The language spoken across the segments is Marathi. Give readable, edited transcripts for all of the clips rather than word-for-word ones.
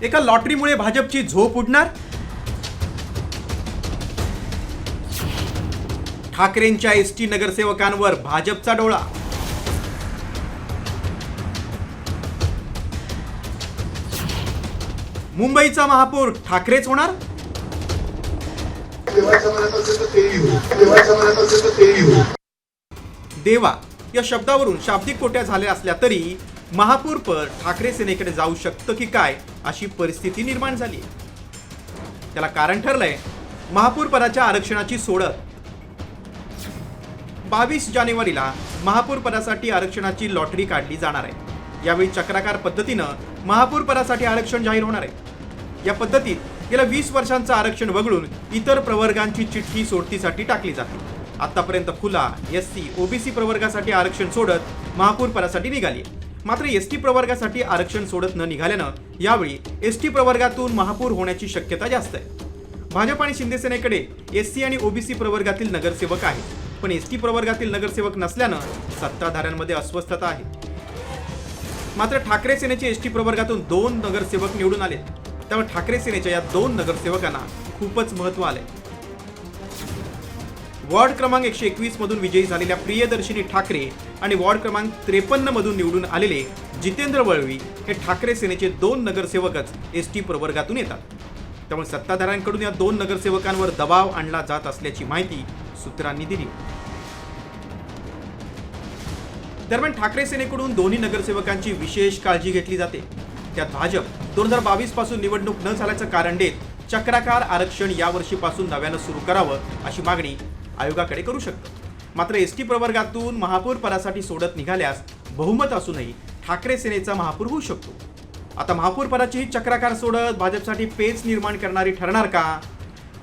एका लॉटरीमुळे भाजपची झोप उडणार? ठाकरेंच्या एसटी नगरसेवकांवर भाजपचा डोळा. मुंबईचा महापौर ठाकरेच होणार? देवा या शब्दावरून शाब्दिक कोट्या झाल्या असल्या तरी महापौरपद ठाकरे सेनेकडे जाऊ शकतं की काय अशी परिस्थिती निर्माण झाली. त्याला कारण ठरलंय महापौर पदाच्या आरक्षणाची सोडत. 22 जानेवारीला महापौर पदासाठी आरक्षणाची लॉटरी काढली जाणार आहे. यावेळी चक्राकार पद्धतीनं महापौर पदासाठी आरक्षण जाहीर होणार आहे. या पद्धतीत गेल्या 20 वर्षांचं आरक्षण वगळून इतर प्रवर्गांची चिठ्ठी सोडतीसाठी टाकली जाते. आतापर्यंत खुला एससी ओबीसी प्रवर्गासाठी आरक्षण सोडत महापौर पदासाठी निघाली. मात्र एसटी प्रवर्गासाठी आरक्षण सोडत न निघाल्यानं यावेळी एसटी प्रवर्गातून महापौर होण्याची शक्यता जास्त आहे. भाजप आणि शिंदे सेनेकडे एससी आणि ओबीसी प्रवर्गातील नगरसेवक आहेत, पण एसटी प्रवर्गातील नगरसेवक नसल्यानं सत्ताधाऱ्यांमध्ये अस्वस्थता आहे. मात्र ठाकरे सेनेचे एसटी प्रवर्गातून 2 नगरसेवक निवडून आले, त्यामुळे ठाकरे सेनेच्या या 2 नगरसेवकांना खूपच महत्त्व आले. वॉर्ड क्रमांक 121 मधून विजयी झालेल्या प्रियदर्शिनी ठाकरे आणि वॉर्ड क्रमांक 53 मधून निवडून आलेले जितेंद्र वळवी हे ठाकरे सेनेचे 2 नगरसेवकच एसटी प्रवर्गातून येतात. त्यामुळे सत्ताधाऱ्यांकडून या 2 नगरसेवकांवर दबाव आणला जात असल्याची माहिती सूत्रांनी दिली. दरम्यान ठाकरे सेनेकडून दोन्ही नगरसेवकांची विशेष काळजी घेतली जाते. त्यात भाजप 2022 पासून निवडणूक न झाल्याचं कारण देत चक्राकार आरक्षण यावर्षीपासून नव्यानं सुरू करावं अशी मागणी आयोगाकडे करू शकतं. मात्र एसटी प्रवर्गातून महापौर पदासाठी सोडत निघाल्यास बहुमत असूनही ठाकरे सेनेचा महापौर होऊ शकतो. आता महापौर पदाची ही चक्राकार सोडत भाजपसाठी पेच निर्माण करणारी ठरणार का?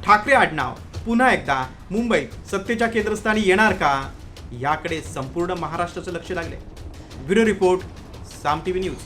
ठाकरे आडनाव पुन्हा एकदा मुंबईत सत्तेच्या केंद्रस्थानी येणार का? याकडे संपूर्ण महाराष्ट्राचं लक्ष लागले. ब्युरो रिपोर्ट, साम टीव्ही न्यूज.